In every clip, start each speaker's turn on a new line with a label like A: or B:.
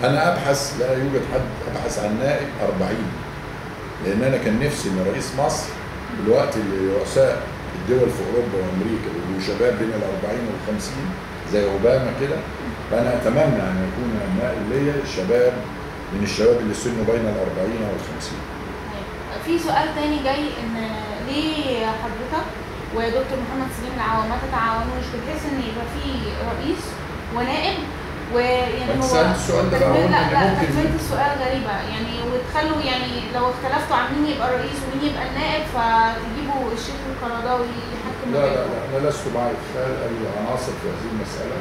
A: انا ابحث، لا يوجد حد ابحث عن نائب 40، لان انا كان نفسي ان رئيس مصر دلوقتي اللي رؤساء الدول في اوروبا وامريكا بيبقوا شباب بين ال 40 وال 50 زي اوباما كده، فانا اتمنى ان يكون النائب ليا شباب من الشباب اللي سنه بين ال 40 وال 50.
B: في سؤال تاني جاي، ان ليه حضرتك ودكتور محمد سليم العوام ما تتعاونوش بحيث ان يبقى في رئيس ونائب، ويعني هو
A: السؤال ده بقى
B: لا تكملة السؤال غريبة يعني، وتخلوا يعني لو اختلفتوا عن مين يبقى الرئيس ومين يبقى النائب فتجيبوا الشيخ القرضاوي يحكم
A: لا لا لا، انا لست مع ادخال اي عناصر في هذه المسألة،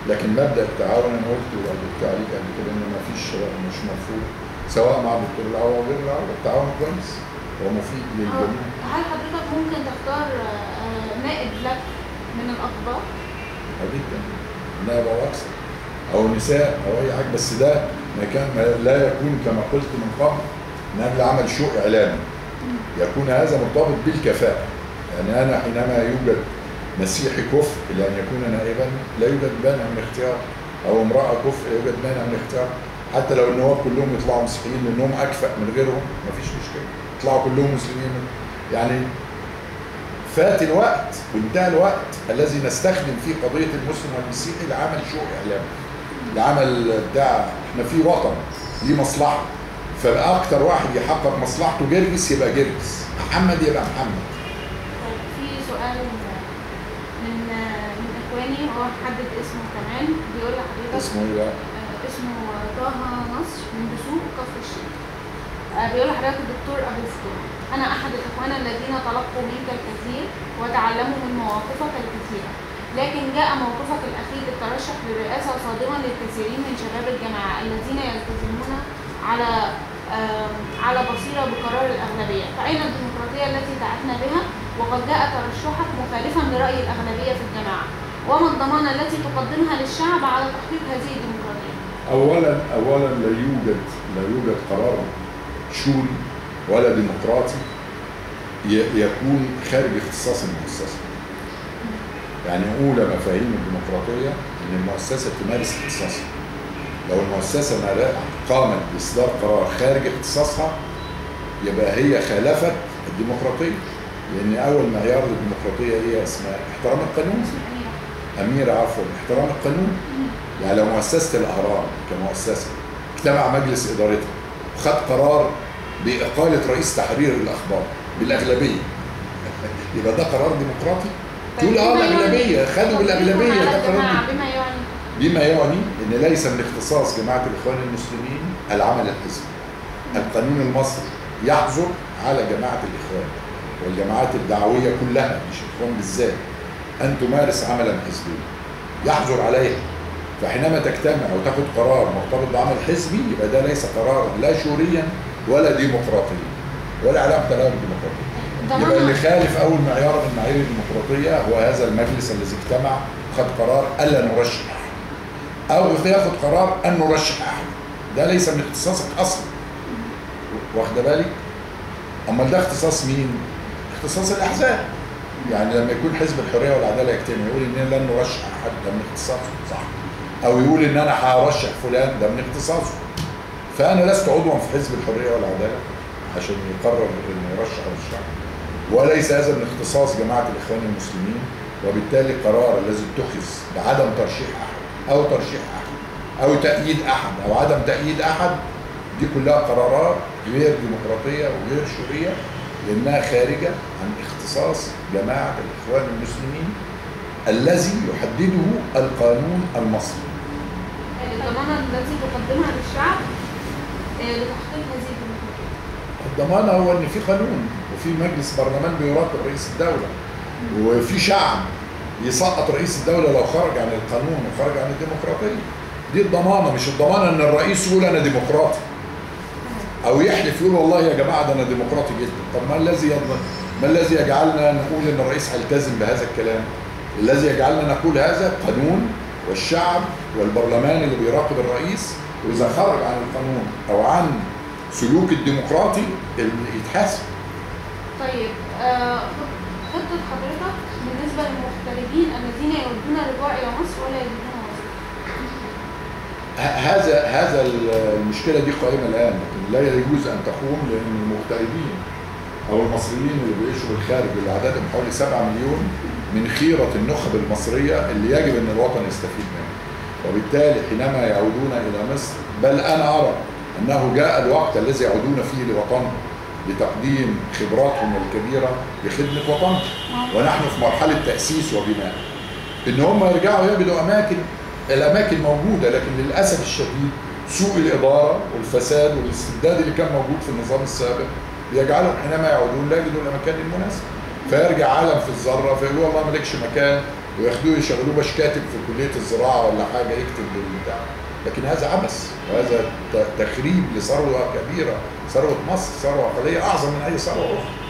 A: لكن مبدأ التعاون انا قلت وقلت عليك قبل كده ان ما فيش مش مرفوض سواء مع الدكتور العوض او غير العوض، التعاون كويس ومفيد للجميع.
B: هل حضرتك ممكن تختار نائب لك من الأقباط؟
A: جدا، نائب او اكثر او نساء او اي حاجه، بس ده ما كان لا يكون كما قلت من قبل من اجل عمل شو اعلامي، يكون هذا مرتبط بالكفاءه. يعني انا حينما يوجد مسيحي كفء لان يكون نائبا لا يوجد مانع من اختيار، او امراه كفء لا يوجد مانع من اختيار، حتى لو النواب كلهم يطلعوا مسيحيين لانهم اكفأ من غيرهم مفيش مشكله، يطلعوا كلهم مسلمين. يعني فات الوقت وانتهى الوقت الذي نستخدم فيه قضيه المسلم والمسيحي لعمل شو اعلامي، لعمل بتاع احنا في وطن ليه مصلحه، فاكتر واحد يحقق مصلحته جرجس يبقى جرجس، محمد يبقى محمد.
B: في سؤال من اخواني هو حدد اسمه كمان، بيقول لحضرتك
A: اسمه ايه بقى؟
B: اسمه طه نصر من دسوق كفر الشيخ. بيقول لحضرتك الدكتور ابو فتوح، انا احد الاخوان الذين تلقوا منك الكثير وتعلموا من مواقفك الكثيره، لكن جاء موقفك الأخير للترشح للرئاسة صادما للكثيرين من شباب الجماعة الذين يلتزمون على بصيرة بقرار الأغلبية، فأين الديمقراطية التي دعتنا بها؟ وقد جاء ترشحك مخالفا لرأي الأغلبية في الجماعة، وما الضمانة التي تقدمها للشعب على تحقيق هذه الديمقراطية؟
A: أولا لا يوجد قرار شوري ولا ديمقراطي يكون خارج اختصاص المؤسسة. يعني أولى مفاهيم الديمقراطية إن المؤسسة تمارس اختصاصها. لو المؤسسة قامت بإصدار قرار خارج اختصاصها يبقى هي خالفت الديمقراطية، لأن أول معيار للديمقراطية هي اسمها احترام القانون. أميرة عفوا، احترام القانون. يعني لو مؤسسة الأهرام كمؤسسة اجتمع مجلس إدارتها وخد قرار بإقالة رئيس تحرير الأخبار بالأغلبية يبقى ده قرار ديمقراطي؟ تقول الأغلبية خدوا بالأغلبية، ده قرار بما يعني إن ليس من اختصاص جماعة الإخوان المسلمين العمل الحزبي. القانون المصري يحظر على جماعة الإخوان والجماعات الدعوية كلها مش الإخوان بالذات أن تمارس عملا حزبيا، يحظر عليها. فحينما تجتمع وتاخد قرار مرتبط بعمل حزبي يبقى ده ليس قرارا لا شوريا ولا ديمقراطيا ولا علاقة له بالديمقراطية. يبقى اللي خالف أول معيار من معايير الديمقراطية هو هذا المجلس الذي اجتمع وخد قرار ألا نرشح أحد، أو ياخد قرار أن نرشح أحد. ده ليس من اختصاصك أصلا، واخد بالك؟ أما ده اختصاص مين؟ اختصاص الأحزاب. يعني لما يكون حزب الحرية والعدالة يجتمع يقول إننا لن نرشح أحد، ده من اختصاصه، صح؟ أو يقول إن أنا هرشح فلان، ده من اختصاصه. فأنا لست عضوا في حزب الحرية والعدالة عشان يقرر إنه يرشح أو يرشح، وليس هذا من اختصاص جماعة الإخوان المسلمين. وبالتالي القرار الذي اتخذ بعدم ترشيح أحد أو ترشيح أحد أو تأييد أحد أو عدم تأييد أحد، دي كلها قرارات غير ديمقراطية وغير شورية، لأنها خارجة عن اختصاص جماعة الإخوان المسلمين الذي يحدده القانون المصري.
B: الضمانة التي تقدمها للشعب لتحقيق هذه الديمقراطية؟
A: الضمانة هو إن في قانون وفي مجلس برلمان بيراقب رئيس الدولة، وفي شعب يسقط رئيس الدولة لو خرج عن القانون وخرج عن الديمقراطية. دي الضمانة، مش الضمانة إن الرئيس يقول أنا ديمقراطي أو يحلف يقول والله يا جماعة ده أنا ديمقراطي جدا. طب ما الذي يجعلنا نقول إن الرئيس هيلتزم بهذا الكلام؟ الذي يجعلنا نقول هذا قانون والشعب والبرلمان اللي بيراقب الرئيس، وإذا خرج عن القانون أو عن سلوك الديمقراطي يتحاسب.
B: طيب خطة حضرتك بالنسبة للمغتربين الذين يودون الرجوع إلى مصر ولا يجدون
A: هذا المشكله دي قائمه الان، لكن لا يجوز ان تقوم لان المغتربين او المصريين اللي بيعيشوا بالخارج اللي عددهم حوالي 7 مليون من خيره النخب المصريه اللي يجب ان الوطن يستفيد منها. وبالتالي حينما يعودون الى مصر، بل انا ارى انه جاء الوقت الذي يعودون فيه لوطنهم لتقديم خبراتهم الكبيره لخدمه وطنهم، ونحن في مرحله تاسيس وبناء. ان هم يرجعوا يجدوا الاماكن موجوده، لكن للاسف الشديد سوء الاداره والفساد والاستبداد اللي كان موجود في النظام السابق بيجعلهم حينما يعودون لا يجدوا المكان المناسب، فيرجع عالم في الذره فيقولوا والله مالكش مكان، وياخدوه يشغلوه باش كاتب في كليه الزراعه ولا حاجه يكتب بالبتاع. لكن هذا عبث، وهذا تخريب لثروه كبيره، ثروه مصر ثروه عقليه اعظم من اي ثروه اخرى.